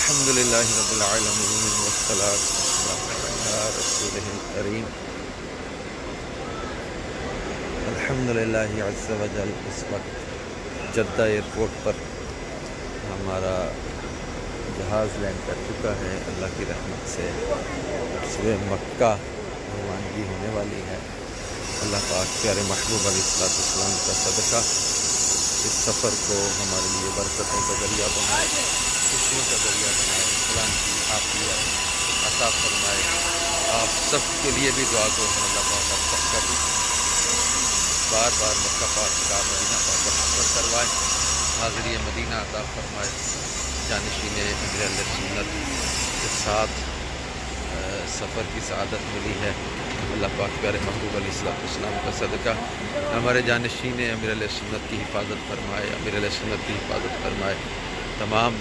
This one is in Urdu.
الحمدللہ رب العالمین والصلاة والسلام علی رسولہ الکریم۔ الحمدللہ عز و جل اس وقت جدہ ایئرپورٹ پر ہمارا جہاز لینڈ کر چکا ہے۔ اللہ کی رحمت سے صبح مکہ روانگی ہونے والی ہے۔ اللہ پاک پیارے محبوب علیہ السلام کا صدقہ اس سفر کو ہمارے لیے برکتوں کا ذریعہ بنائے، خوشیوں کا ذریعہ بنائے، سلام کی عافیت عطا فرمائے۔ آپ سب کے لیے بھی دعا کو اللہ پاک آپ سب کا بھی بار بار مکہ پاک کا مدینہ پاک کا سفر کروائے، حاضری مدینہ عطا فرمائے، جانشین امیر اہل سنت کے ساتھ سفر کی سعادت ملی ہے۔ اللہ پاک پیارے محبوب علیہ السلام کا صدقہ ہمارے جانشین امیر اہل سنت کی حفاظت فرمائے، امیر اہل سنت کی حفاظت فرمائے، تمام